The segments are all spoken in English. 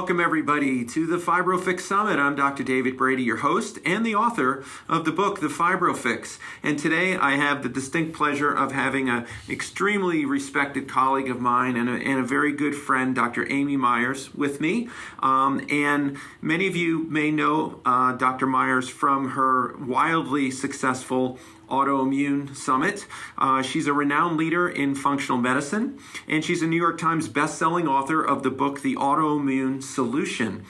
welcome everybody to the Fibro-Fix Summit. I'm Dr. David Brady, your host and the author of the book, The Fibro-Fix. And today I have the distinct pleasure of having an extremely respected colleague of mine and a very good friend, Dr. Amy Myers, with me. And many of you may know Dr. Myers from her wildly successful Autoimmune Summit. She's a renowned leader in functional medicine, and she's a New York Times best-selling author of the book, The Autoimmune Solution.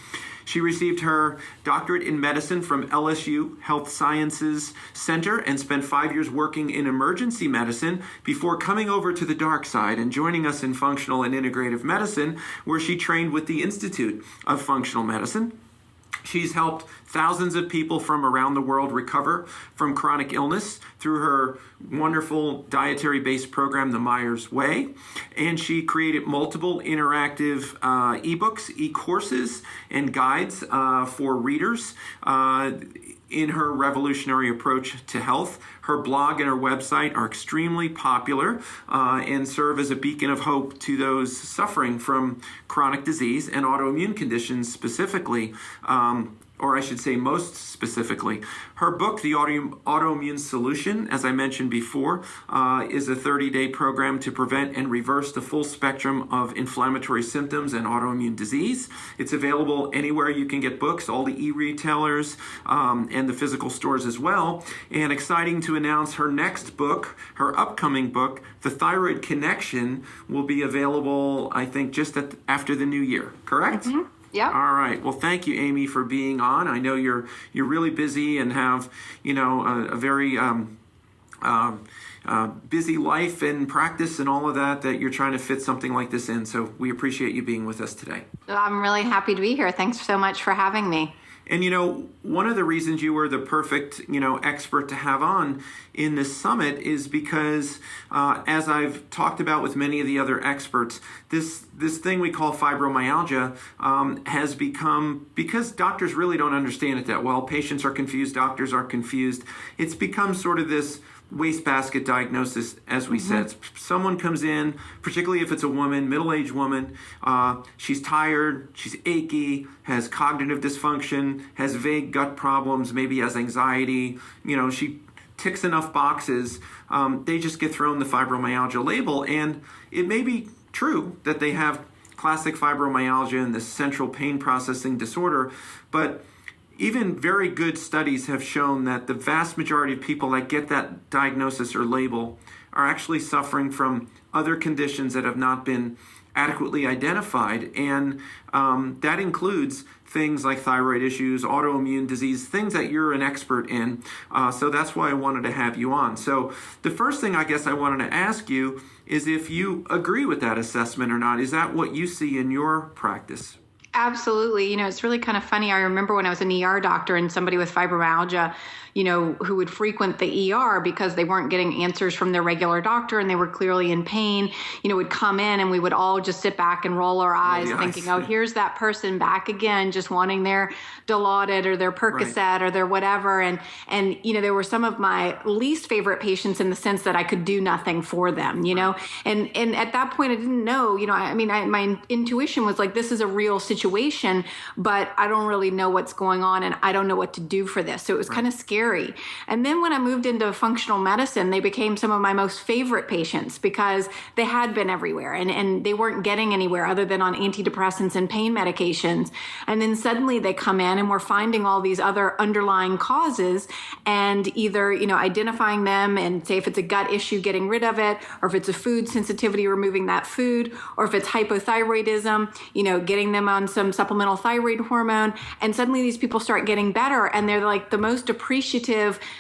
She received her doctorate in medicine from LSU Health Sciences Center and spent 5 years working in emergency medicine before coming over to the dark side and joining us in functional and integrative medicine, where she trained with the Institute of Functional Medicine. She's helped thousands of people from around the world recover from chronic illness through her wonderful dietary-based program, The Myers Way. And she created multiple interactive ebooks, e-courses, and guides for readers in her revolutionary approach to health. Her blog and her website are extremely popular and serve as a beacon of hope to those suffering from chronic disease and autoimmune conditions specifically, or I should say most specifically. Her book, The Autoimmune Solution, as I mentioned before, is a 30-day program to prevent and reverse the full spectrum of inflammatory symptoms and autoimmune disease. It's available anywhere you can get books, all the e-retailers and the physical stores as well. And exciting to announce her next book, her upcoming book, The Thyroid Connection, will be available, I think, just after the new year, correct? Mm-hmm. Yeah. All right. Well, thank you, Amy, for being on. I know you're really busy and have, a very busy life and practice and all of that you're trying to fit something like this in. So we appreciate you being with us today. I'm really happy to be here. Thanks so much for having me. And, one of the reasons you were the perfect, expert to have on in this summit is because, as I've talked about with many of the other experts, this thing we call fibromyalgia has become, because doctors really don't understand it that well, patients are confused, doctors are confused, it's become sort of this wastebasket diagnosis, as we said. Someone comes in, particularly if it's a woman, middle-aged woman, she's tired, she's achy, has cognitive dysfunction, has vague gut problems, maybe has anxiety, she ticks enough boxes, they just get thrown the fibromyalgia label, and it may be true that they have classic fibromyalgia and this central pain processing disorder, but even very good studies have shown that the vast majority of people that get that diagnosis or label are actually suffering from other conditions that have not been adequately identified. And that includes things like thyroid issues, autoimmune disease, things that you're an expert in. So that's why I wanted to have you on. So the first thing I guess I wanted to ask you is if you agree with that assessment or not. Is that what you see in your practice? Absolutely. It's really kind of funny. I remember when I was an ER doctor and somebody with fibromyalgia, who would frequent the ER because they weren't getting answers from their regular doctor and they were clearly in pain, would come in and we would all just sit back and roll our eyes thinking, oh, here's that person back again, just wanting their Dilaudid or their Percocet or their whatever. And there were some of my least favorite patients in the sense that I could do nothing for them, and at that point I didn't know, my intuition was like, this is a real situation, but I don't really know what's going on and I don't know what to do for this. So it was kind of scary. And then when I moved into functional medicine, they became some of my most favorite patients because they had been everywhere and they weren't getting anywhere other than on antidepressants and pain medications. And then suddenly they come in and we're finding all these other underlying causes and either, identifying them and say if it's a gut issue, getting rid of it, or if it's a food sensitivity, removing that food, or if it's hypothyroidism, getting them on some supplemental thyroid hormone. And suddenly these people start getting better and they're like the most appreciative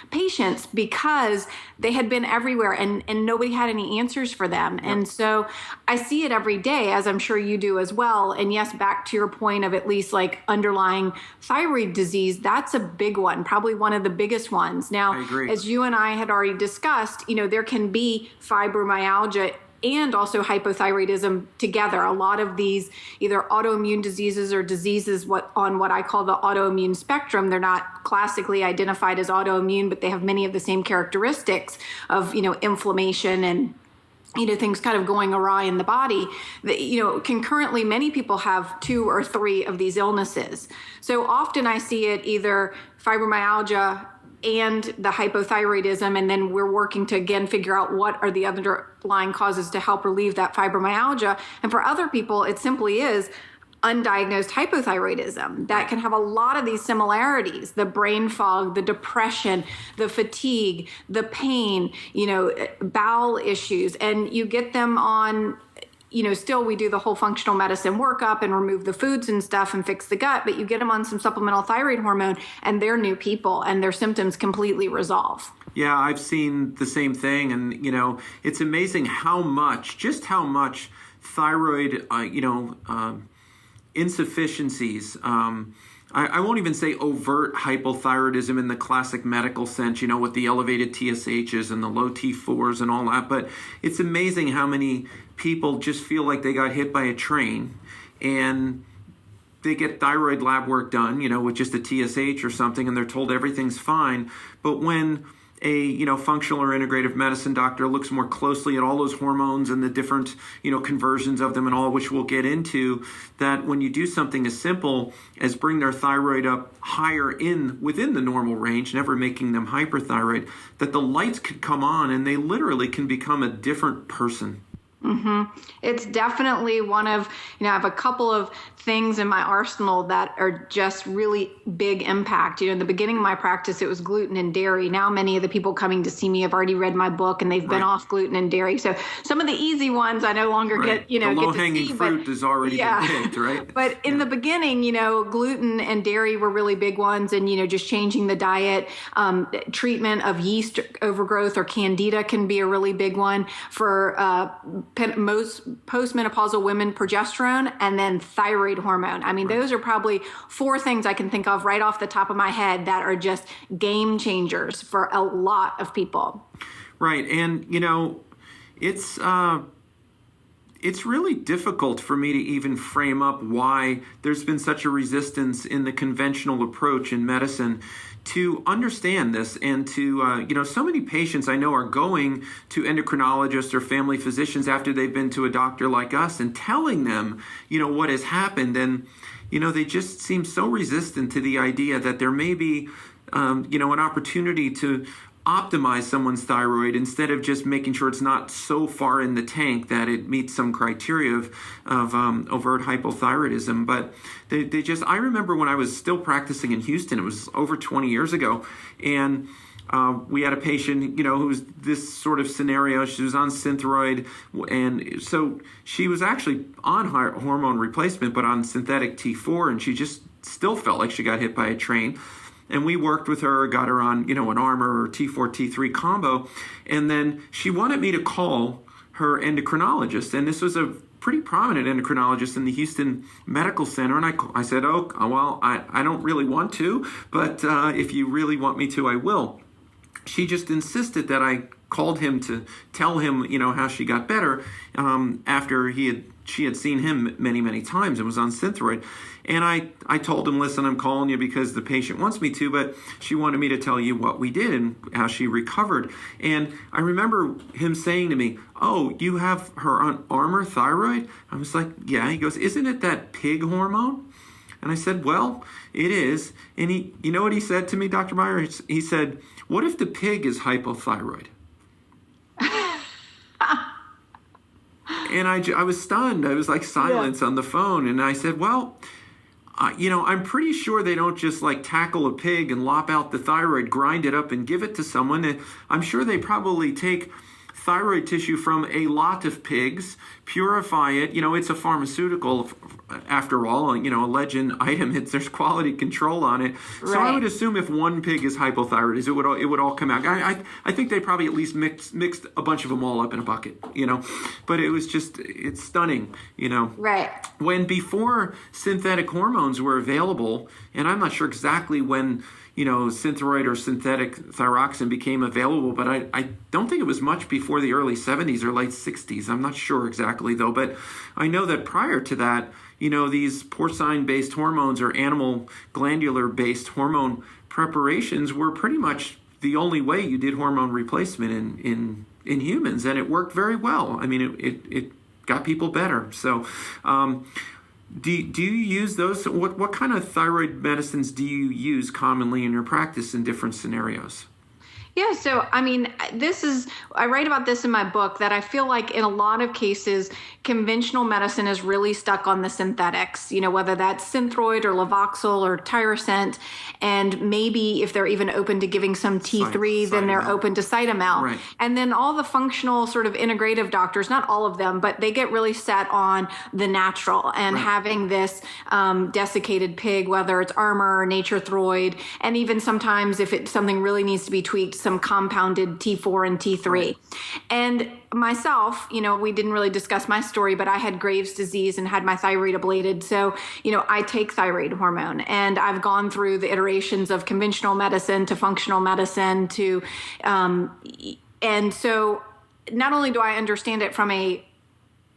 patients because they had been everywhere and nobody had any answers for them. Yep. And so I see it every day, as I'm sure you do as well. And yes, back to your point of at least like underlying thyroid disease, that's a big one, probably one of the biggest ones. Now, as you and I had already discussed, there can be fibromyalgia and also hypothyroidism together. A lot of these either autoimmune diseases or diseases on what I call the autoimmune spectrum, they're not classically identified as autoimmune, but they have many of the same characteristics of, inflammation things kind of going awry in the body. Concurrently, many people have 2 or 3 of these illnesses. So often I see it either fibromyalgia and the hypothyroidism, and then we're working to again figure out what are the underlying causes to help relieve that fibromyalgia. And for other people, it simply is undiagnosed hypothyroidism that can have a lot of these similarities: the brain fog, the depression, the fatigue, the pain, bowel issues. And you get them on, still we do the whole functional medicine workup and remove the foods and stuff and fix the gut, but you get them on some supplemental thyroid hormone and they're new people and their symptoms completely resolve. Yeah, I've seen the same thing. And, it's amazing how much thyroid, insufficiencies. I won't even say overt hypothyroidism in the classic medical sense, with the elevated TSHs and the low T4s and all that. But it's amazing how many people just feel like they got hit by a train and they get thyroid lab work done, with just a TSH or something, and they're told everything's fine. But when a functional or integrative medicine doctor looks more closely at all those hormones and the different conversions of them and all, which we'll get into, that when you do something as simple as bring their thyroid up higher within the normal range, never making them hyperthyroid, that the lights could come on and they literally can become a different person. Mm-hmm. It's definitely one of, I have a couple of things in my arsenal that are just really big impact. In the beginning of my practice, it was gluten and dairy. Now, many of the people coming to see me have already read my book and they've been off gluten and dairy. So some of the easy ones I no longer get, the low-hanging fruit is already been picked, right? But in the beginning, gluten and dairy were really big ones, and, just changing the diet. Treatment of yeast overgrowth or candida can be a really big one for most postmenopausal women: progesterone and then thyroid hormone. Those are probably 4 things I can think of right off the top of my head that are just game changers for a lot of people. Right. And, it's really difficult for me to even frame up why there's been such a resistance in the conventional approach in medicine to understand this, and to, so many patients I know are going to endocrinologists or family physicians after they've been to a doctor like us and telling them, what has happened. And, they just seem so resistant to the idea that there may be, an opportunity to optimize someone's thyroid instead of just making sure it's not so far in the tank that it meets some criteria of overt hypothyroidism. But they just, I remember when I was still practicing in Houston, it was over 20 years ago, and we had a patient, who was this sort of scenario. She was on Synthroid, and so she was actually on hormone replacement, but on synthetic T4, and she just still felt like she got hit by a train. And we worked with her, got her on, an Armour or T4, T3 combo. And then she wanted me to call her endocrinologist. And this was a pretty prominent endocrinologist in the Houston Medical Center. And I said, I don't really want to, but if you really want me to, I will. She just insisted that I called him to tell him, how she got better after she had seen him many, many times and was on Synthroid. And I told him, listen, I'm calling you because the patient wants me to, but she wanted me to tell you what we did and how she recovered. And I remember him saying to me, oh, you have her on Armour thyroid? I was like, yeah. He goes, isn't it that pig hormone? And I said, well, it is. And you know what he said to me, Dr. Meyer? He said, what if the pig is hypothyroid? And I was stunned. I was like silence on the phone. And I said, well, I'm pretty sure they don't just tackle a pig and lop out the thyroid, grind it up and give it to someone. And I'm sure they probably take thyroid tissue from a lot of pigs, purify it. It's a pharmaceutical after all, a legend item. There's quality control on it. Right. So I would assume if one pig is hypothyroid, it would all come out. I think they probably at least mixed a bunch of them all up in a bucket, But it's stunning, Right. When before synthetic hormones were available, and I'm not sure exactly when, Synthroid or synthetic thyroxine became available, but I don't think it was much before the early 70s or late 60s. I'm not sure exactly, though, but I know that prior to that, these porcine-based hormones or animal glandular-based hormone preparations were pretty much the only way you did hormone replacement in in humans, and it worked very well. I mean, it got people better. So do you use those? What kind of thyroid medicines do you use commonly in your practice in different scenarios? Yeah, so I mean, I write about this in my book, that I feel like in a lot of cases, conventional medicine is really stuck on the synthetics, whether that's Synthroid or Levoxyl or Tyrosint. And maybe if they're even open to giving some T3, then they're open to Cytomel. Right. And then all the functional sort of integrative doctors, not all of them, but they get really set on the natural and having this desiccated pig, whether it's Armour or Nature Throid, and even sometimes if something really needs to be tweaked, some compounded T4 and T3. Right. And myself, we didn't really discuss my story, but I had Graves' disease and had my thyroid ablated. So, I take thyroid hormone, and I've gone through the iterations of conventional medicine to functional medicine to, and so not only do I understand it from a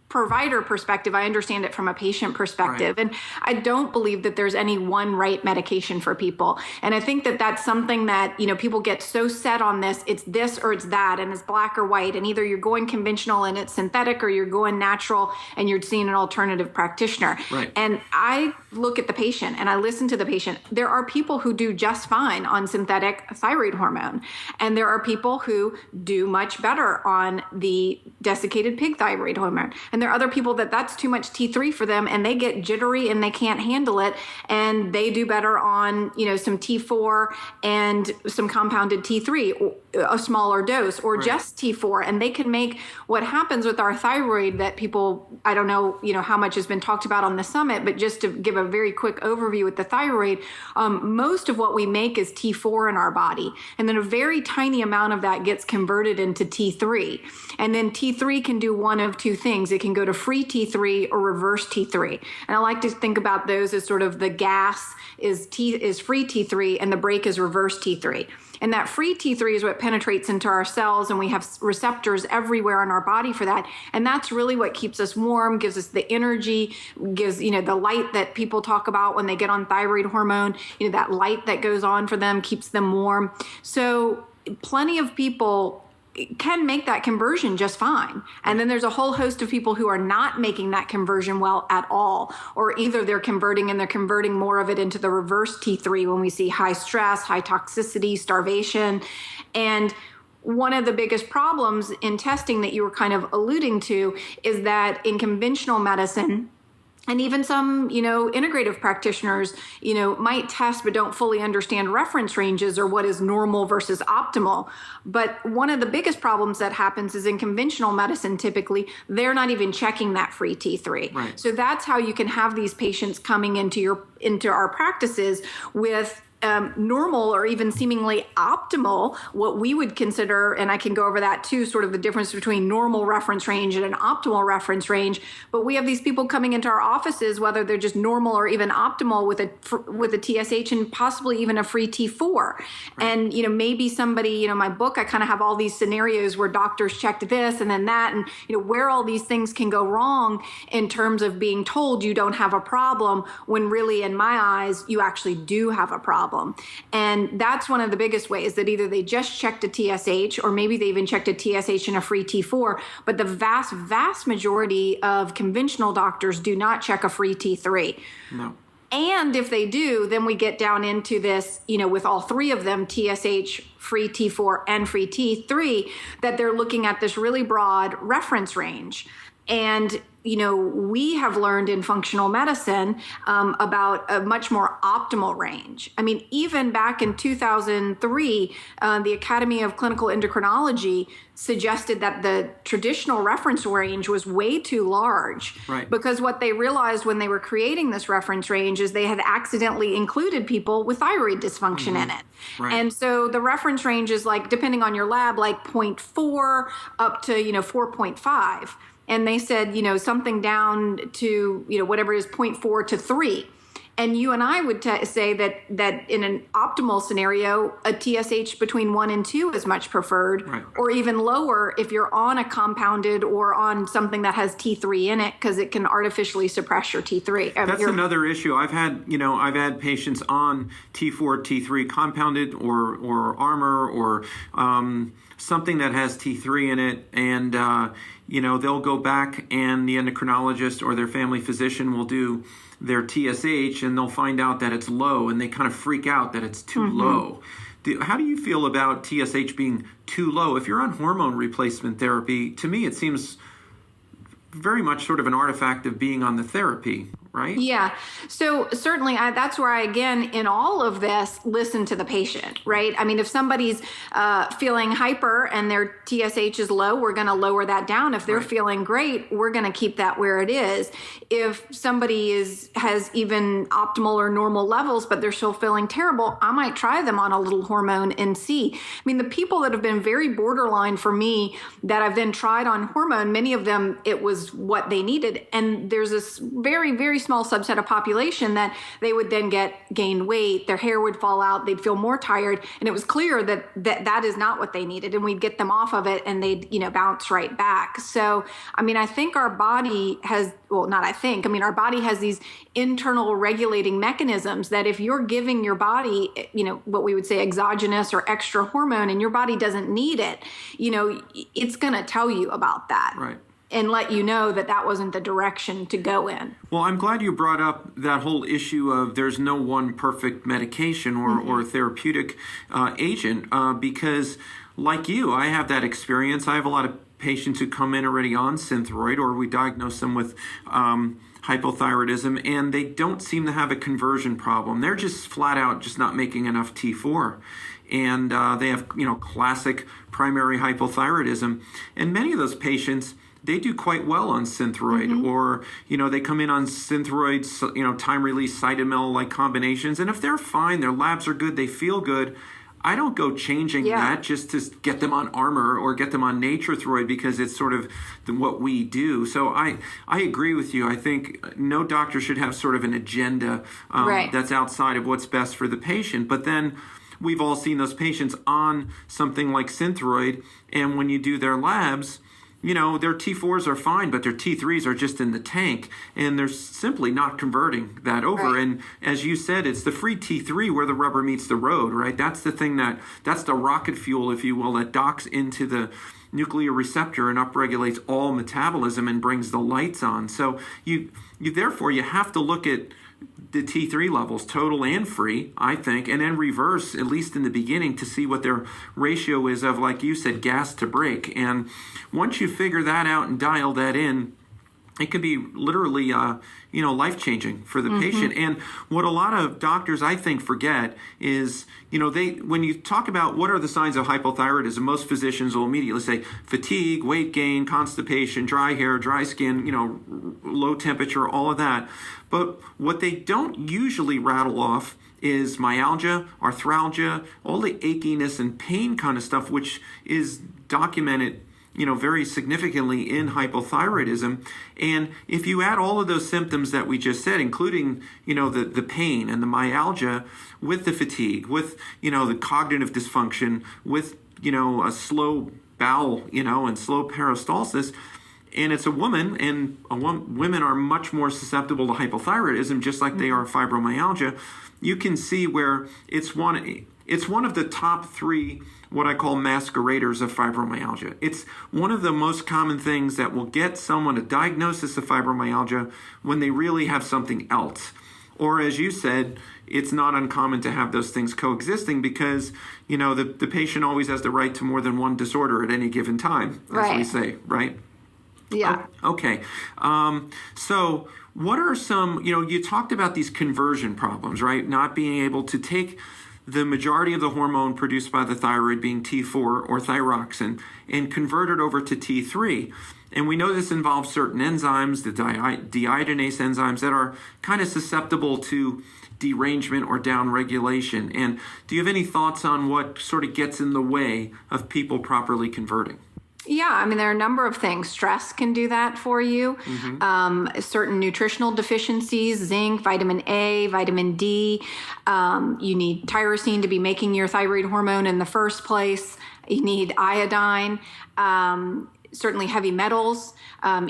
provider perspective, I understand it from a patient perspective. Right. And I don't believe that there's any one right medication for people. And I think that that's something that, people get so set on this, it's this or it's that, and it's black or white. And either you're going conventional and it's synthetic, or you're going natural and you're seeing an alternative practitioner. Right. And I look at the patient and I listen to the patient. There are people who do just fine on synthetic thyroid hormone. And there are people who do much better on the desiccated pig thyroid hormone. And there are other people that's too much T3 for them, and they get jittery and they can't handle it, and they do better on, some T4 and some compounded T3, a smaller dose, or just T4. And they can make what happens with our thyroid that people, I don't know, how much has been talked about on the summit, but just to give a very quick overview with the thyroid, most of what we make is T4 in our body. And then a very tiny amount of that gets converted into T3. And then T3 can do one of two things. It can go to free T3 or reverse T3. And I like to think about those as sort of the gas is free T3 and the brake is reverse T3. And that free T3 is what penetrates into our cells, and we have receptors everywhere in our body for that. And that's really what keeps us warm, gives us the energy, gives, the light that people talk about when they get on thyroid hormone, that light that goes on for them keeps them warm. So plenty of people can make that conversion just fine. And then there's a whole host of people who are not making that conversion well at all, or either they're converting more of it into the reverse T3 when we see high stress, high toxicity, starvation. And one of the biggest problems in testing that you were kind of alluding to is that in conventional medicine, and even some, integrative practitioners, might test but don't fully understand reference ranges or what is normal versus optimal. But one of the biggest problems that happens is in conventional medicine, typically, they're not even checking that free T3. Right. So that's how you can have these patients coming into our practices with normal or even seemingly optimal, what we would consider, and I can go over that too, sort of the difference between normal reference range and an optimal reference range. But we have these people coming into our offices, whether they're just normal or even optimal with a TSH and possibly even a free T4. Right. And, maybe somebody, my book, I kind of have all these scenarios where doctors checked this and then that, and, where all these things can go wrong in terms of being told you don't have a problem when really, in my eyes, you actually do have a problem. And that's one of the biggest ways, that either they just checked a TSH or maybe they even checked a TSH and a free T4, but the vast, vast majority of conventional doctors do not check a free T3. No. And if they do, then we get down into this, with all three of them, TSH, free T4, and free T3, that they're looking at this really broad reference range. And we have learned in functional medicine about a much more optimal range. I mean, even back in 2003, the Academy of Clinical Endocrinology suggested that the traditional reference range was way too large. Right. Because what they realized when they were creating this reference range is they had accidentally included people with thyroid dysfunction in it. Right. And so the reference range is depending on your lab, 0.4 up to, 4.5. And they said, something down to, whatever it is, 0.4 to 3. And you and I would say that in an optimal scenario, a TSH between 1 and 2 is much preferred, right, or even lower if you're on a compounded or on something that has T3 in it, because it can artificially suppress your T3. That's another issue. I've had patients on T4, T3 compounded or Armor or something that has T3 in it, and they'll go back and the endocrinologist or their family physician will do their TSH and they'll find out that it's low, and they kind of freak out that it's too low. How do you feel about TSH being too low? If you're on hormone replacement therapy, to me it seems very much sort of an artifact of being on the therapy, right? Yeah. So certainly that's where I, again, in all of this, listen to the patient, right? I mean, if somebody's feeling hyper and their TSH is low, we're going to lower that down. If they're feeling great, we're going to keep that where it is. If somebody has even optimal or normal levels, but they're still feeling terrible, I might try them on a little hormone and see. I mean, the people that have been very borderline for me that I've then tried on hormone, many of them, it was what they needed. And there's this very, very small subset of population that they would then gain weight, their hair would fall out, they'd feel more tired. And it was clear that is not what they needed. And we'd get them off of it and they'd, bounce right back. So, I mean, I think our body has, our body has these internal regulating mechanisms that if you're giving your body, what we would say exogenous or extra hormone, and your body doesn't need it, it's going to tell you about that. Right. And let you know that wasn't the direction to go in. Well, I'm glad you brought up that whole issue of there's no one perfect medication or therapeutic agent because, like you, I have that experience. I have a lot of patients who come in already on Synthroid, or we diagnose them with hypothyroidism, and they don't seem to have a conversion problem. They're just flat out just not making enough T4. And they have, classic primary hypothyroidism. And many of those patients, they do quite well on Synthroid, or, they come in on Synthroid, time-release Cytomel-like combinations. And if they're fine, their labs are good, they feel good, I don't go changing that just to get them on Armor or get them on Nature-Throid because it's sort of what we do. So I agree with you. I think no doctor should have sort of an agenda that's outside of what's best for the patient. But then we've all seen those patients on something like Synthroid, and when you do their labs, their T4s are fine, but their T3s are just in the tank, and they're simply not converting that over. Right. And as you said, it's the free T3 where the rubber meets the road, right? That's the thing that's the rocket fuel, if you will, that docks into the nuclear receptor and upregulates all metabolism and brings the lights on. So you therefore you have to look at the T3 levels, total and free, I think, and then reverse, at least in the beginning, to see what their ratio is of, like you said, gas to brake. And once you figure that out and dial that in, it can be literally, life-changing for the patient. And what a lot of doctors, I think, forget is, when you talk about what are the signs of hypothyroidism, most physicians will immediately say fatigue, weight gain, constipation, dry hair, dry skin, low temperature, all of that. But what they don't usually rattle off is myalgia, arthralgia, all the achiness and pain kind of stuff, which is documented very significantly in hypothyroidism. And if you add all of those symptoms that we just said, including, the pain and the myalgia with the fatigue, with, the cognitive dysfunction, with, a slow bowel, and slow peristalsis, and it's a woman, and women are much more susceptible to hypothyroidism, just like they are fibromyalgia, you can see where it's one of the top 3 what I call masqueraders of fibromyalgia. It's one of the most common things that will get someone a diagnosis of fibromyalgia when they really have something else. Or as you said, it's not uncommon to have those things coexisting because, the patient always has the right to more than one disorder at any given time, as we say, right? Yeah. Okay. So what are some, you talked about these conversion problems, right? Not being able to take the majority of the hormone produced by the thyroid being T4 or thyroxine and convert it over to T3. And we know this involves certain enzymes, the deiodinase enzymes, that are kind of susceptible to derangement or downregulation. And do you have any thoughts on what sort of gets in the way of people properly converting? Yeah, I mean, there are a number of things. Stress can do that for you. Certain nutritional deficiencies, zinc, vitamin A, vitamin D. You need tyrosine to be making your thyroid hormone in the first place. You need iodine. Certainly heavy metals.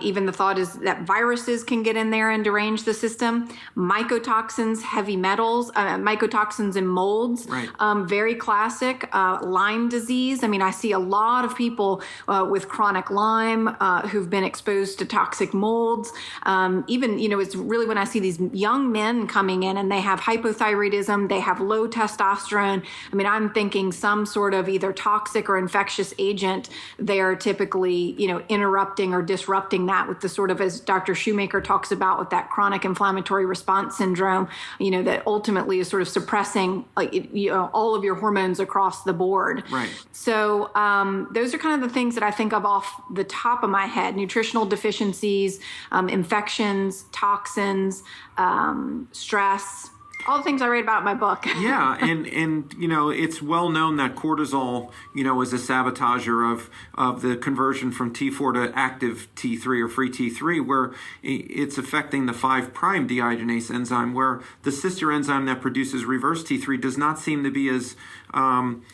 Even the thought is that viruses can get in there and derange the system. Mycotoxins, heavy metals, mycotoxins and molds. Right. Very classic. Lyme disease. I mean, I see a lot of people with chronic Lyme who've been exposed to toxic molds. Even, it's really when I see these young men coming in and they have hypothyroidism, they have low testosterone. I mean, I'm thinking some sort of either toxic or infectious agent. They're typically interrupting or disrupting that with the sort of, as Dr. Shoemaker talks about, with that chronic inflammatory response syndrome, that ultimately is sort of suppressing all of your hormones across the board. Right. So those are kind of the things that I think of off the top of my head: nutritional deficiencies, infections, toxins, stress. All the things I write about in my book. Yeah, and it's well known that cortisol, is a sabotager of the conversion from T4 to active T3 or free T3, where it's affecting the 5' dehydrogenase enzyme, where the sister enzyme that produces reverse T3 does not seem to be as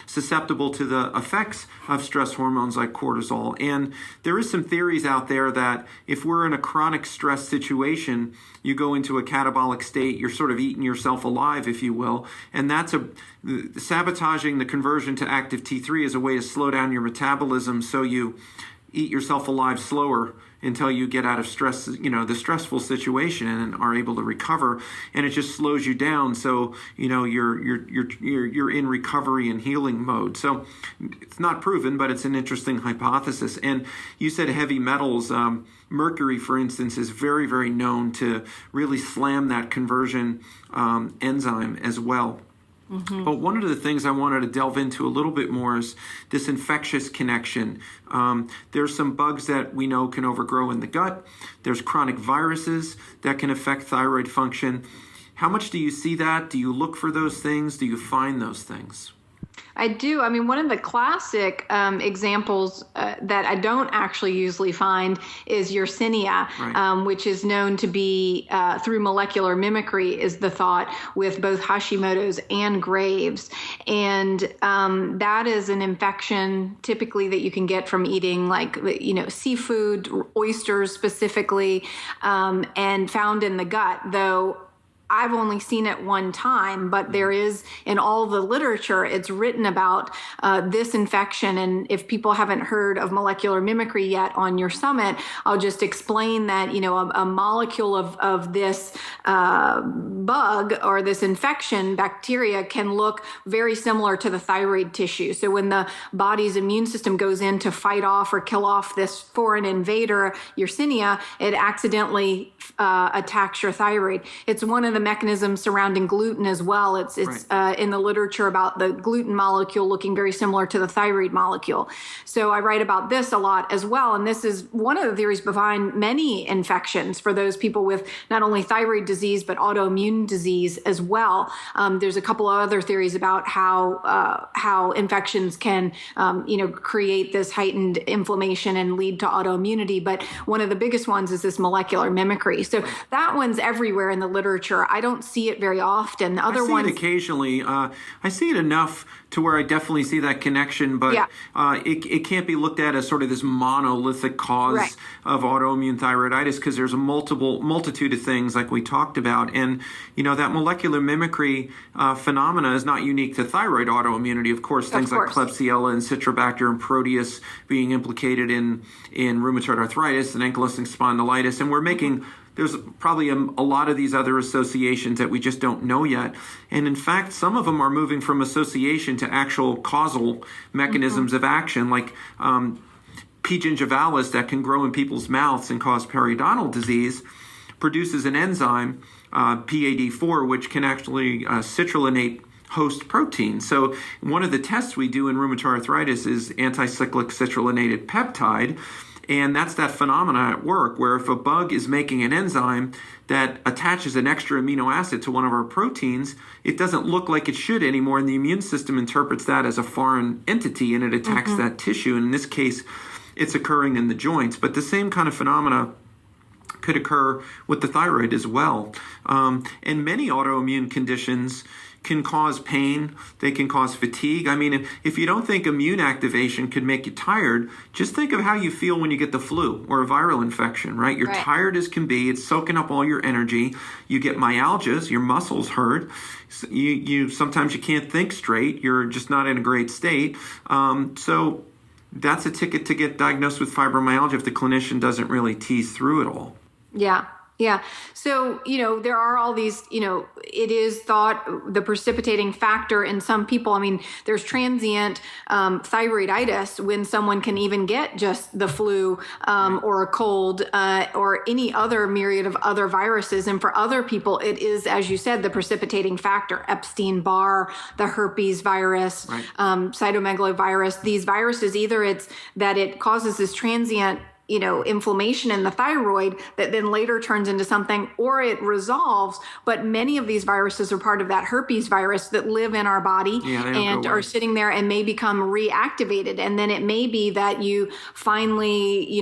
susceptible to the effects of stress hormones like cortisol. And there is some theories out there that if we're in a chronic stress situation, you go into a catabolic state, you're sort of eating yourself alive, if you will. And that's sabotaging the conversion to active T3 is a way to slow down your metabolism, so you eat yourself alive slower until you get out of stress, the stressful situation, and are able to recover. And it just slows you down, so you're in recovery and healing mode. So it's not proven, but it's an interesting hypothesis. And you said heavy metals. Mercury, for instance, is very, very known to really slam that conversion enzyme as well. Mm-hmm. But one of the things I wanted to delve into a little bit more is this infectious connection. There's some bugs that we know can overgrow in the gut. There's chronic viruses that can affect thyroid function. How much do you see that? Do you look for those things? Do you find those things? I do. I mean, one of the classic examples that I don't actually usually find is Yersinia, right. Which is known to be, through molecular mimicry, is the thought with both Hashimoto's and Graves'. And that is an infection typically that you can get from eating seafood, oysters specifically, and found in the gut, though I've only seen it one time, but there is, in all the literature, it's written about this infection. And if people haven't heard of molecular mimicry yet on your summit, I'll just explain that, a molecule of this bug or this infection bacteria can look very similar to the thyroid tissue. So when the body's immune system goes in to fight off or kill off this foreign invader, Yersinia, it accidentally attacks your thyroid. It's one of the mechanisms surrounding gluten as well. It's right. In the literature about the gluten molecule looking very similar to the thyroid molecule. So I write about this a lot as well. And this is one of the theories behind many infections for those people with not only thyroid disease, but autoimmune disease as well. There's a couple of other theories about how infections can, create this heightened inflammation and lead to autoimmunity. But one of the biggest ones is this molecular mimicry. So that one's everywhere in the literature. I don't see it very often. I see it occasionally. I see it enough to where I definitely see that connection, but yeah. It can't be looked at as sort of this monolithic cause right. of autoimmune thyroiditis, because there's a multitude of things like we talked about. And, that molecular mimicry phenomena is not unique to thyroid autoimmunity. Of course, things like Klebsiella and Citrobacter and Proteus being implicated in rheumatoid arthritis and ankylosing spondylitis. And we're making... There's probably a lot of these other associations that we just don't know yet. And in fact, some of them are moving from association to actual causal mechanisms mm-hmm. of action, like P. gingivalis that can grow in people's mouths and cause periodontal disease, produces an enzyme, PAD4, which can actually citrullinate host protein. So one of the tests we do in rheumatoid arthritis is anticyclic citrulinated peptide. And that's that phenomena at work where if a bug is making an enzyme that attaches an extra amino acid to one of our proteins, it doesn't look like it should anymore. And the immune system interprets that as a foreign entity and it attacks that tissue. And in this case, it's occurring in the joints. But the same kind of phenomena could occur with the thyroid as well. And many autoimmune conditions can cause pain. They can cause fatigue. I mean, if you don't think immune activation could make you tired, just think of how you feel when you get the flu or a viral infection, right? You're tired as can be. It's soaking up all your energy. You get myalgias. Your muscles hurt. You sometimes you can't think straight. You're just not in a great state. So that's a ticket to get diagnosed with fibromyalgia if the clinician doesn't really tease through it all. Yeah. Yeah. So, there are all these, it is thought the precipitating factor in some people. I mean, there's transient thyroiditis when someone can even get just the flu or a cold or any other myriad of other viruses. And for other people, it is, as you said, the precipitating factor, Epstein-Barr, the herpes virus, cytomegalovirus, these viruses, either it's that it causes this transient inflammation in the thyroid that then later turns into something, or it resolves. But many of these viruses are part of that herpes virus that live in our body and are sitting there and may become reactivated. And then it may be that you finally,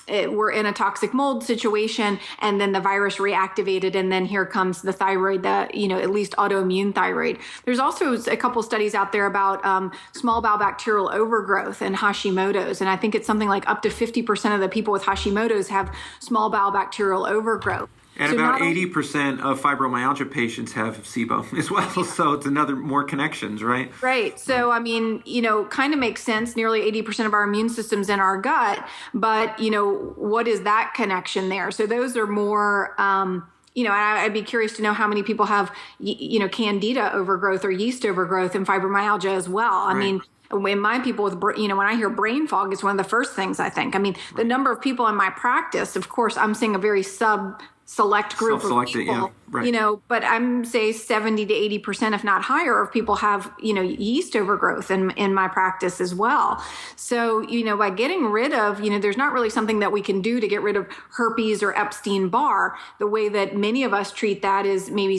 we're in a toxic mold situation and then the virus reactivated. And then here comes the thyroid, at least autoimmune thyroid. There's also a couple studies out there about small bowel bacterial overgrowth and Hashimoto's. And I think it's something like up to 50% of the people with Hashimoto's have small bowel bacterial overgrowth. And about 80% of fibromyalgia patients have SIBO as well. So it's more connections, right? Right. So, I mean, kind of makes sense. Nearly 80% of our immune system's in our gut. But, what is that connection there? So those are more... I'd be curious to know how many people have, candida overgrowth or yeast overgrowth and fibromyalgia as well. I mean, when my people with, when I hear brain fog, it's one of the first things I think. I mean, the number of people in my practice, of course, I'm seeing a very select group of people, but I'm say 70 to 80%, if not higher, of people have, yeast overgrowth in my practice as well. So, by getting rid of, there's not really something that we can do to get rid of herpes or Epstein-Barr. The way that many of us treat that is maybe,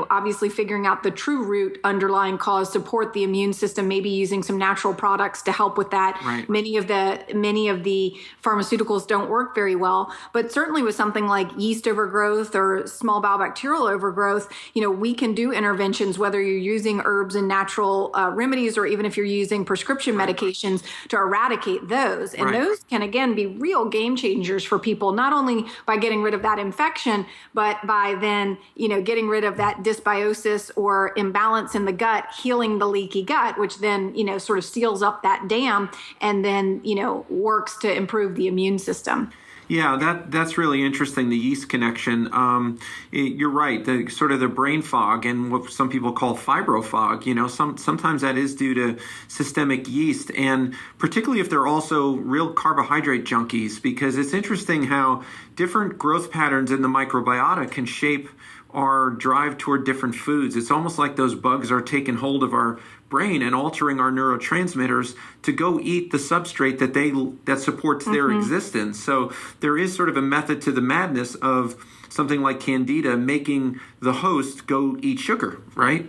obviously figuring out the true root underlying cause, support the immune system, maybe using some natural products to help with that. Right. Many of the pharmaceuticals don't work very well, but certainly with something like yeast overgrowth or small bowel bacterial overgrowth, we can do interventions, whether you're using herbs and natural remedies, or even if you're using prescription medications to eradicate those. And those can, again, be real game changers for people, not only by getting rid of that infection, but by then, getting rid of that dysbiosis or imbalance in the gut, healing the leaky gut, which then, sort of seals up that dam and then, works to improve the immune system. Yeah, that's really interesting, the yeast connection. You're right, the sort of the brain fog and what some people call fibro fog, sometimes that is due to systemic yeast, and particularly if they're also real carbohydrate junkies, because it's interesting how different growth patterns in the microbiota can shape our drive toward different foods. It's almost like those bugs are taking hold of our brain and altering our neurotransmitters to go eat the substrate that supports their existence. So there is sort of a method to the madness of something like candida making the host go eat sugar, right?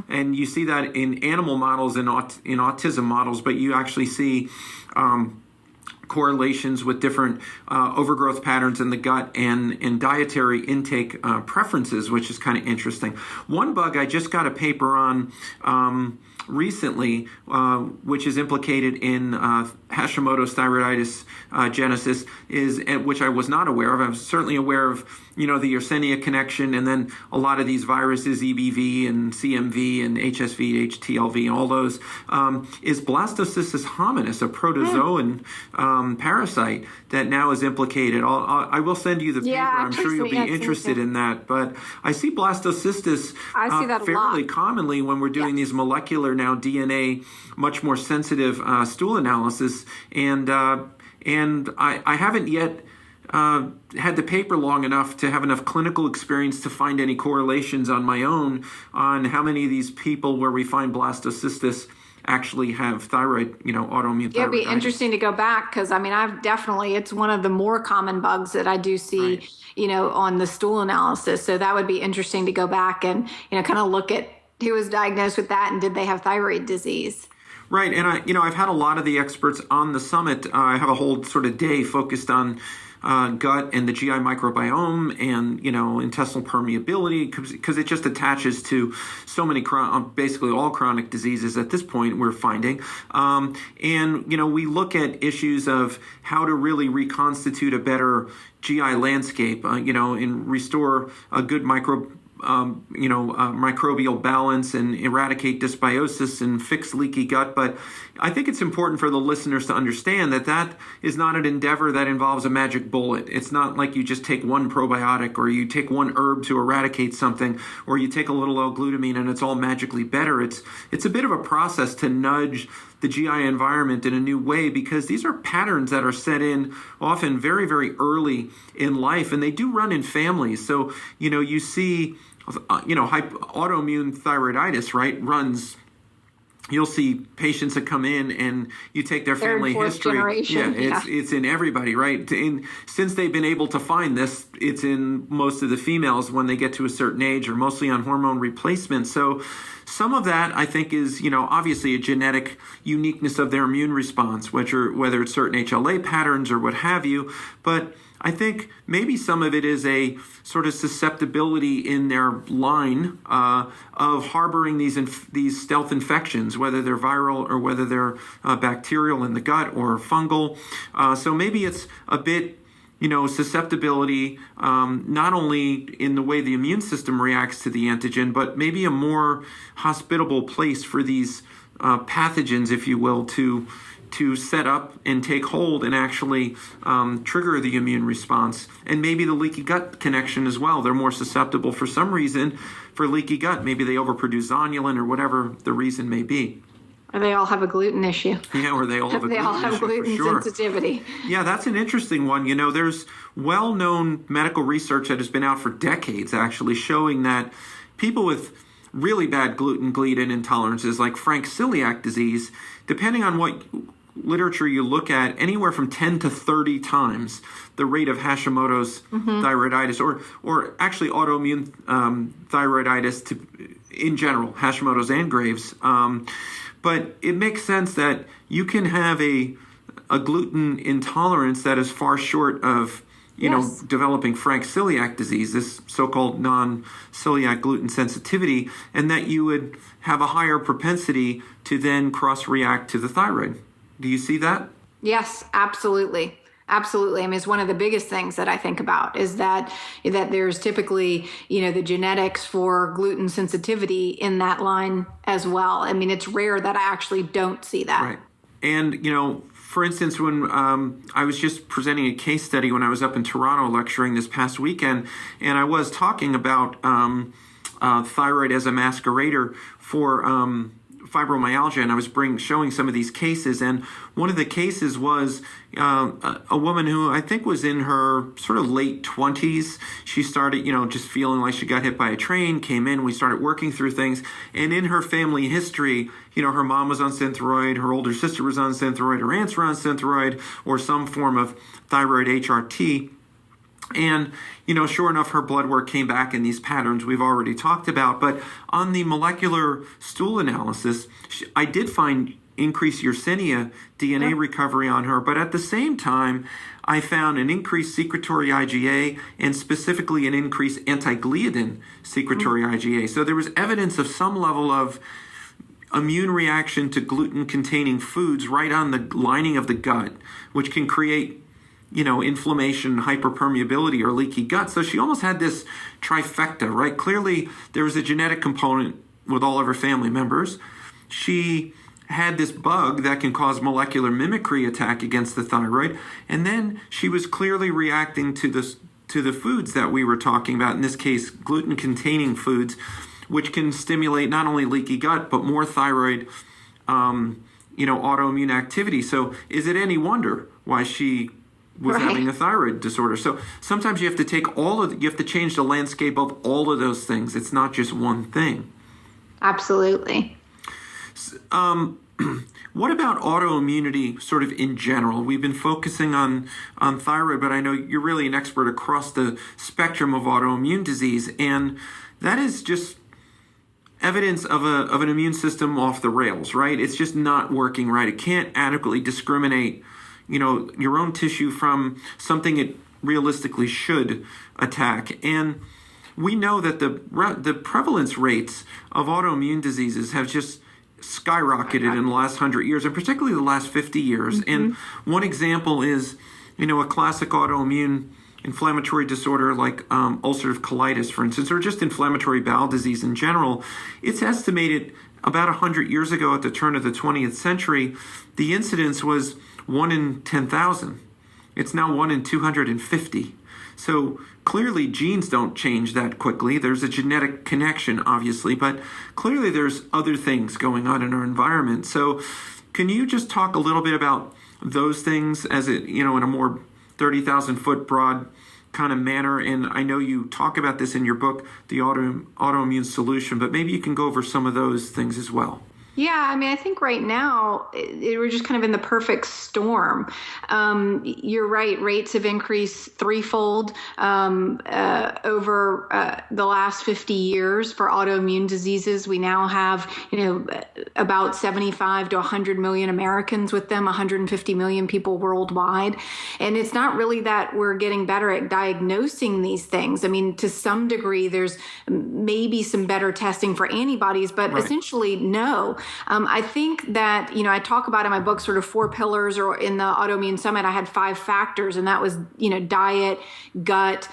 And you see that in animal models and in autism models, but you actually see correlations with different overgrowth patterns in the gut and dietary intake preferences, which is kind of interesting. One bug I just got a paper on recently, which is implicated in Hashimoto's thyroiditis genesis, which I was not aware of. I'm certainly aware of, the Yersinia connection, and then a lot of these viruses, EBV and CMV and HSV, HTLV, and all those, is Blastocystis hominis, a protozoan parasite that now is implicated. I will send you the paper. I'm sure you'll be interested in that. But I see Blastocystis fairly commonly when we're doing these molecular now DNA, much more sensitive stool analysis, and I haven't yet had the paper long enough to have enough clinical experience to find any correlations on my own on how many of these people where we find Blastocystis actually have thyroid, autoimmune thyroiditis. It'd be interesting to go back because it's one of the more common bugs that I do see, on the stool analysis. So that would be interesting to go back and, kind of look at who was diagnosed with that and did they have thyroid disease. Right. And I've had a lot of the experts on the summit. I have a whole sort of day focused on gut and the GI microbiome and, intestinal permeability, because it just attaches to so many, basically all chronic diseases at this point we're finding. We look at issues of how to really reconstitute a better GI landscape, and restore a good microbial balance and eradicate dysbiosis and fix leaky gut. But I think it's important for the listeners to understand that is not an endeavor that involves a magic bullet. It's not like you just take one probiotic or you take one herb to eradicate something, or you take a little L-glutamine and it's all magically better. It's a bit of a process to nudge the GI environment in a new way, because these are patterns that are set in often very, very early in life, and they do run in families. So, you see, autoimmune thyroiditis, right, runs. You'll see patients that come in and you take their family history. Generation. It's in everybody, right? Since they've been able to find this, it's in most of the females when they get to a certain age, or mostly on hormone replacement. So some of that, I think, is, obviously a genetic uniqueness of their immune response, whether it's certain HLA patterns or what have you. But I think maybe some of it is a sort of susceptibility in their line of harboring these stealth infections, whether they're viral or whether they're bacterial in the gut or fungal. So maybe it's a bit, susceptibility, not only in the way the immune system reacts to the antigen, but maybe a more hospitable place for these pathogens, if you will, to set up and take hold and actually trigger the immune response. And maybe the leaky gut connection as well. They're more susceptible for some reason for leaky gut. Maybe they overproduce zonulin or whatever the reason may be. Or they all have a gluten issue. Yeah, or they all have a gluten issue. They all have gluten sensitivity. Yeah, that's an interesting one. There's well-known medical research that has been out for decades, actually, showing that people with really bad gluten intolerances, like frank celiac disease, depending on what literature you look at, anywhere from 10 to 30 times the rate of Hashimoto's thyroiditis, or actually autoimmune thyroiditis in general, Hashimoto's and Graves'. But it makes sense that you can have a gluten intolerance that is far short of developing frank celiac disease, this so-called non-celiac gluten sensitivity, and that you would have a higher propensity to then cross-react to the thyroid. Do you see that? Yes, absolutely. Absolutely. I mean, it's one of the biggest things that I think about is that there's typically, the genetics for gluten sensitivity in that line as well. I mean, it's rare that I actually don't see that. Right. And, for instance, when I was just presenting a case study when I was up in Toronto lecturing this past weekend, and I was talking about thyroid as a masquerader for fibromyalgia, and I was showing some of these cases, and one of the cases was a woman who I think was in her sort of late 20s. She started, just feeling like she got hit by a train, came in, we started working through things, and in her family history, her mom was on Synthroid, her older sister was on Synthroid, her aunts were on Synthroid, or some form of thyroid HRT. And, sure enough, her blood work came back in these patterns we've already talked about. But on the molecular stool analysis, I did find increased Yersinia DNA recovery on her. But at the same time, I found an increased secretory IgA and specifically an increased anti-gliadin secretory IgA. So there was evidence of some level of immune reaction to gluten-containing foods right on the lining of the gut, which can create inflammation, hyperpermeability, or leaky gut. So she almost had this trifecta, right? Clearly, there was a genetic component with all of her family members. She had this bug that can cause molecular mimicry attack against the thyroid. And then she was clearly reacting to the foods that we were talking about, in this case, gluten-containing foods, which can stimulate not only leaky gut, but more thyroid, autoimmune activity. So is it any wonder why she was having a thyroid disorder? So sometimes you have to you have to change the landscape of all of those things. It's not just one thing. Absolutely. What about autoimmunity sort of in general? We've been focusing on thyroid, but I know you're really an expert across the spectrum of autoimmune disease, and that is just evidence of an immune system off the rails, right? It's just not working right. It can't adequately discriminate, your own tissue from something it realistically should attack. And we know that the prevalence rates of autoimmune diseases have just skyrocketed in the last 100 years, and particularly the last 50 years. Mm-hmm. And one example is, a classic autoimmune inflammatory disorder like ulcerative colitis, for instance, or just inflammatory bowel disease in general. It's estimated about 100 years ago, at the turn of the 20th century, the incidence was 1 in 10,000. It's now 1 in 250. So clearly genes don't change that quickly. There's a genetic connection, obviously, but clearly there's other things going on in our environment. So can you just talk a little bit about those things as in a more 30,000 foot broad kind of manner? And I know you talk about this in your book, The Autoimmune Solution, but maybe you can go over some of those things as well. Yeah, I think right now we're just kind of in the perfect storm. You're right; rates have increased threefold over the last 50 years for autoimmune diseases. We now have, about 75 to 100 million Americans with them, 150 million people worldwide, and it's not really that we're getting better at diagnosing these things. To some degree, there's maybe some better testing for antibodies, but right. Essentially, no. I think that, I talk about in my book sort of 4 pillars, or in the Autoimmune Summit, I had 5 factors, and that was, diet, gut,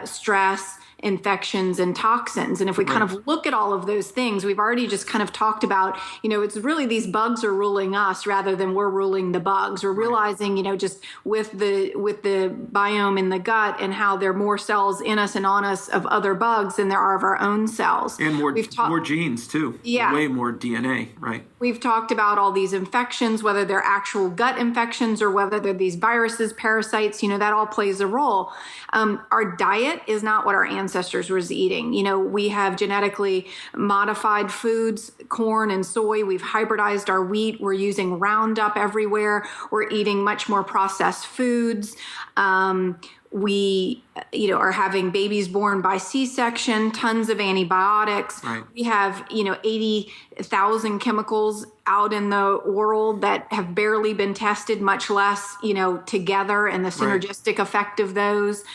stress, infections, and toxins. And if we kind of look at all of those things, we've already just kind of talked about, it's really these bugs are ruling us rather than we're ruling the bugs. We're realizing, just with the biome in the gut and how there are more cells in us and on us of other bugs than there are of our own cells. And more genes too. Yeah. Way more DNA, right? We've talked about all these infections, whether they're actual gut infections or whether they're these viruses, parasites, that all plays a role. Our diet is not what our ancestors was eating. We have genetically modified foods, corn and soy. We've hybridized our wheat. We're using Roundup everywhere. We're eating much more processed foods. We, are having babies born by C-section, tons of antibiotics. Right. We have, 80,000 chemicals out in the world that have barely been tested, much less, together, and the synergistic effect of those.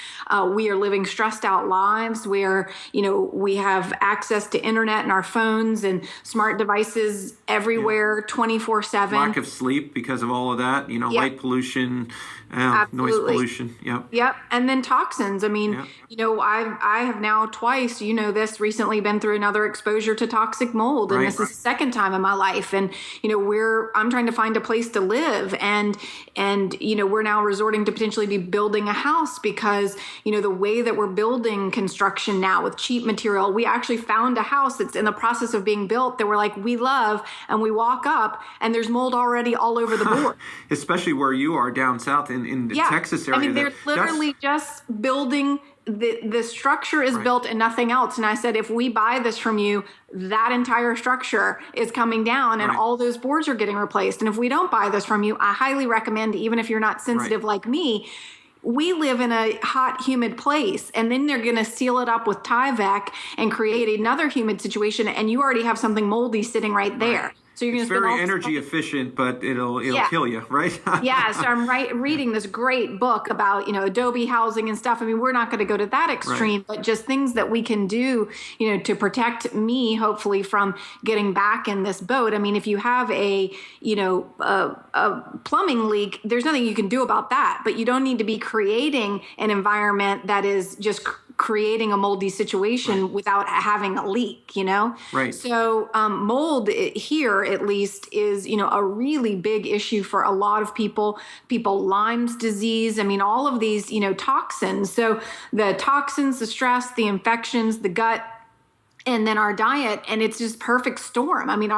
We are living stressed out lives where, we have access to internet and our phones and smart devices everywhere, 24/7. Lack of sleep because of all of that, light pollution, noise pollution. Yep. And then toxins. I have now twice, this, recently been through another exposure to toxic mold. And this is the second time in my life. And, I'm trying to find a place to live. And we're now resorting to potentially be building a house because, the way that we're building construction now with cheap material, we actually found a house that's in the process of being built that we're like, we love, and we walk up and there's mold already all over the board. Especially where you are down south in the Texas area. They're literally just building, the structure is built and nothing else. And I said, if we buy this from you, that entire structure is coming down and all those boards are getting replaced. And if we don't buy this from you, I highly recommend, even if you're not sensitive like me, we live in a hot, humid place, and then they're going to seal it up with Tyvek and create another humid situation, and you already have something moldy sitting right there. So you're going to very energy efficient, but it'll kill you, right? So I'm reading this great book about Adobe housing and stuff. We're not going to go to that extreme, but just things that we can do, to protect me, hopefully, from getting back in this boat. If you have a plumbing leak, there's nothing you can do about that. But you don't need to be creating an environment that is just creating a moldy situation without having a leak, Right. So mold here, at least, is, a really big issue for a lot of people. Lyme's disease, all of these, toxins. So the toxins, the stress, the infections, the gut, and then our diet, and it's just perfect storm. I mean,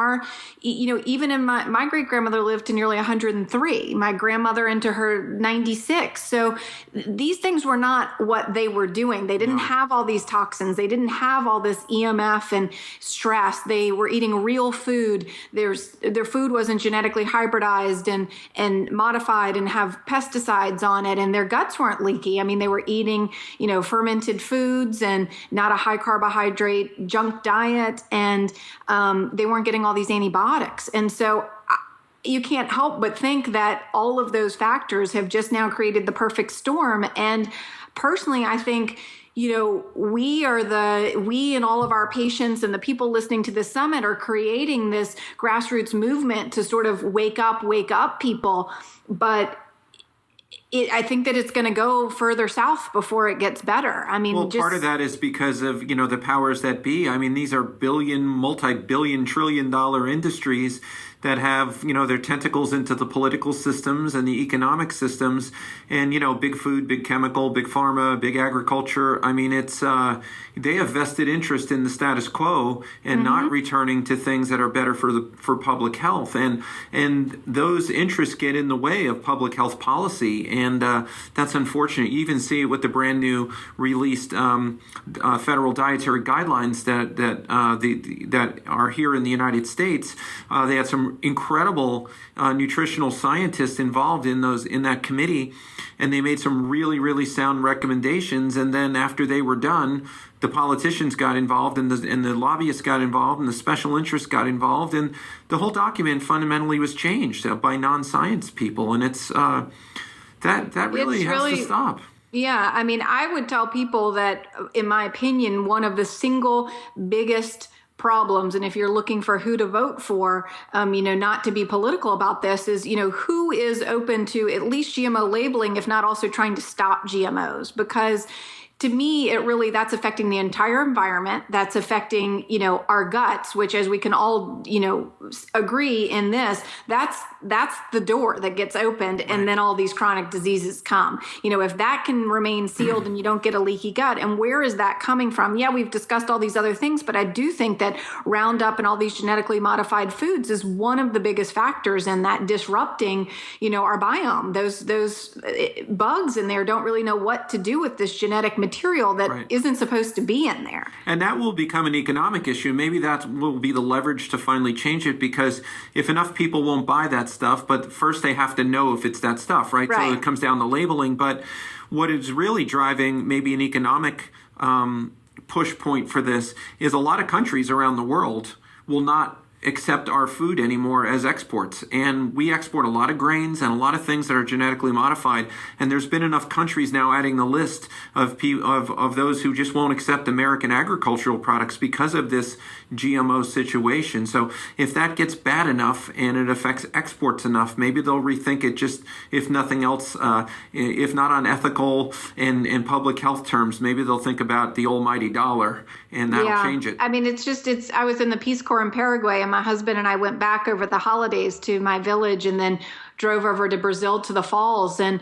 even in my great grandmother lived to nearly 103, my grandmother into her 96. So these things were not what they were doing. They didn't have all these toxins. They didn't have all this EMF and stress. They were eating real food. Their food wasn't genetically hybridized and modified and have pesticides on it, and their guts weren't leaky. I mean, they were eating, fermented foods and not a high carbohydrate junk diet, and they weren't getting all these antibiotics. And so you can't help but think that all of those factors have just now created the perfect storm. And personally, I think, we and all of our patients and the people listening to this summit are creating this grassroots movement to sort of wake up people. But I think that it's going to go further south before it gets better. I mean, part of that is because of, the powers that be. I mean, these are multi-billion, trillion-dollar industries that have, their tentacles into the political systems and the economic systems, and, big food, big chemical, big pharma, big agriculture. I mean, it's they have vested interest in the status quo and not returning to things that are better for public health, and those interests get in the way of public health policy, and that's unfortunate. You even see it with the brand new released federal dietary guidelines that are here in the United States. They had some incredible nutritional scientists involved in that committee, and they made some really, really sound recommendations. And then after they were done, the politicians got involved, and the lobbyists got involved, and the special interests got involved, and the whole document fundamentally was changed by non-science people. And it's that really has to stop. Yeah, I mean, I would tell people that, in my opinion, one of the single biggest problems, and if you're looking for who to vote for, not to be political about this, is, who is open to at least GMO labeling, if not also trying to stop GMOs? Because to me, that's affecting the entire environment. That's affecting, our guts, which, as we can all, agree in this, that's the door that gets opened. Right. And then all these chronic diseases come. If that can remain sealed and you don't get a leaky gut, and where is that coming from? Yeah, we've discussed all these other things, but I do think that Roundup and all these genetically modified foods is one of the biggest factors in that disrupting, our biome. Those bugs in there don't really know what to do with this genetic material that isn't supposed to be in there. And that will become an economic issue. Maybe that will be the leverage to finally change it, because if enough people won't buy that stuff, but first they have to know if it's that stuff, right? So it comes down to labeling. But what is really driving maybe an economic push point for this is a lot of countries around the world will not accept our food anymore as exports, and we export a lot of grains and a lot of things that are genetically modified, and there's been enough countries now adding the list of those who just won't accept American agricultural products because of this GMO situation. So if that gets bad enough and it affects exports enough, maybe they'll rethink it, just if nothing else, if not on ethical and public health terms, maybe they'll think about the almighty dollar, and that'll change it. I mean, I was in the Peace Corps in Paraguay, and my husband and I went back over the holidays to my village and then drove over to Brazil to the falls. And,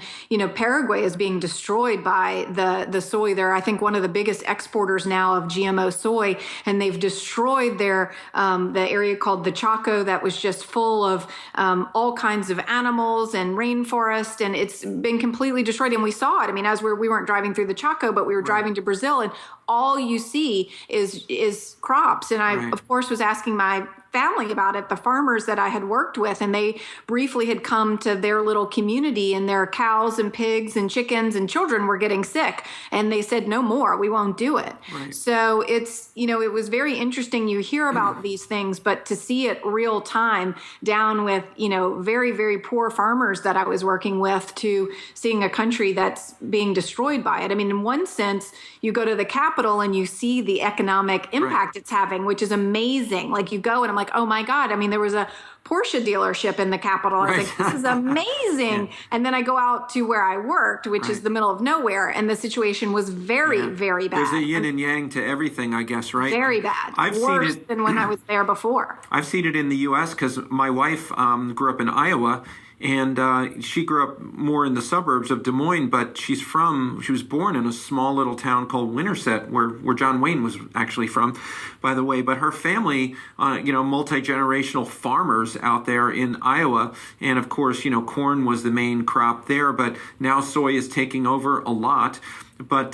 Paraguay is being destroyed by the soy. They're, I think, one of the biggest exporters now of GMO soy. And they've destroyed the area called the Chaco that was just full of all kinds of animals and rainforest. And it's been completely destroyed. And we saw it. I mean, as we weren't driving through the Chaco, but we were driving to Brazil, and all you see is crops. And I, of course, was asking my family about it, the farmers that I had worked with, and they briefly had come to their little community, and their cows and pigs and chickens and children were getting sick, and they said, no more, we won't do it. So it's, it was very interesting. You hear about these things, but to see it real time down with, very, very poor farmers that I was working with, to seeing a country that's being destroyed by it. I mean, in one sense, you go to the Capitol and you see the economic impact it's having, which is amazing. Like, you go and I'm like, oh my God. I mean, there was a Porsche dealership in the Capitol. I was like, this is amazing. And then I go out to where I worked, which is the middle of nowhere, and the situation was very, very bad. There's a yin and yang to everything, I guess, right? Very bad. Worse than when I was there before. I've seen it in the U.S. because my wife grew up in Iowa, And she grew up more in the suburbs of Des Moines, but she was born in a small little town called Winterset, where John Wayne was actually from, by the way. But her family, multi-generational farmers out there in Iowa. And of course, corn was the main crop there, but now soy is taking over a lot. But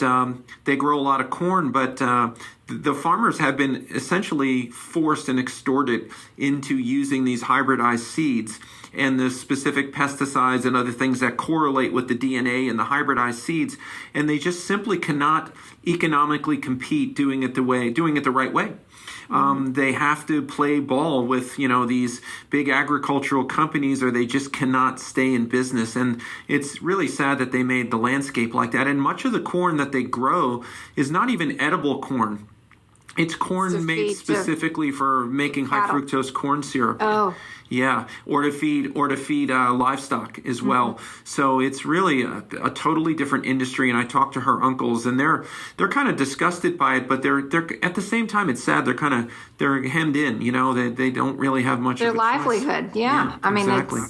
they grow a lot of corn, but the farmers have been essentially forced and extorted into using these hybridized seeds and the specific pesticides and other things that correlate with the DNA and the hybridized seeds, and they just simply cannot economically compete doing it the right way. They have to play ball with, these big agricultural companies, or they just cannot stay in business. And it's really sad that they made the landscape like that. And much of the corn that they grow is not even edible corn. It's corn made specifically for making high fructose corn syrup. Oh. Yeah, or to feed livestock as well. So it's really a totally different industry. And I talked to her uncles, and they're kind of disgusted by it, but they're at the same time, it's sad. They're hemmed in. They don't really have much. Their livelihood. Yeah. I mean, exactly.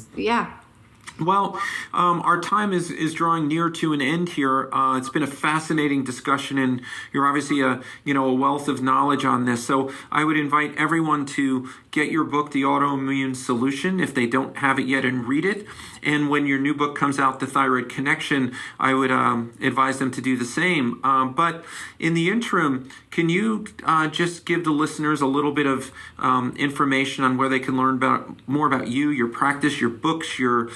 Well, our time is drawing near to an end here. It's been a fascinating discussion, and you're obviously a wealth of knowledge on this. So I would invite everyone to get your book, The Autoimmune Solution, if they don't have it yet, and read it. And when your new book comes out, The Thyroid Connection, I would advise them to do the same. But in the interim, can you just give the listeners a little bit of information on where they can learn more about you, your practice, your books, your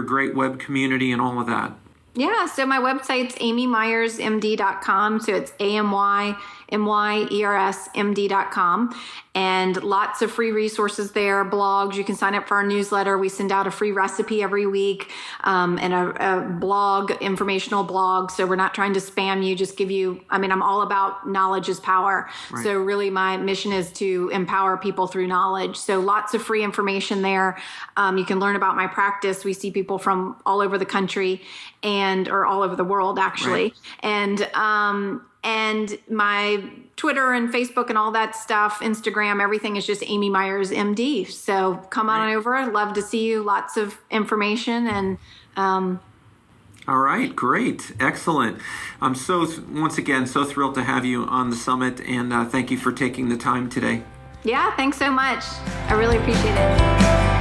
great web community, and all of that? Yeah, so my website's amymyersmd.com. So it's amymyersmd.com. And lots of free resources there, blogs. You can sign up for our newsletter. We send out a free recipe every week, and a blog, informational blog. So we're not trying to spam you, just give you, I'm all about knowledge is power. Right. So really my mission is to empower people through knowledge. So lots of free information there. You can learn about my practice. We see people from all over the country or all over the world, actually. Right. And my Twitter and Facebook and all that stuff, Instagram, everything is just Amy Myers, MD. So come on over. I'd love to see you. Lots of information. And all right, great. Excellent. I'm once again, so thrilled to have you on the summit, and thank you for taking the time today. Yeah, thanks so much. I really appreciate it.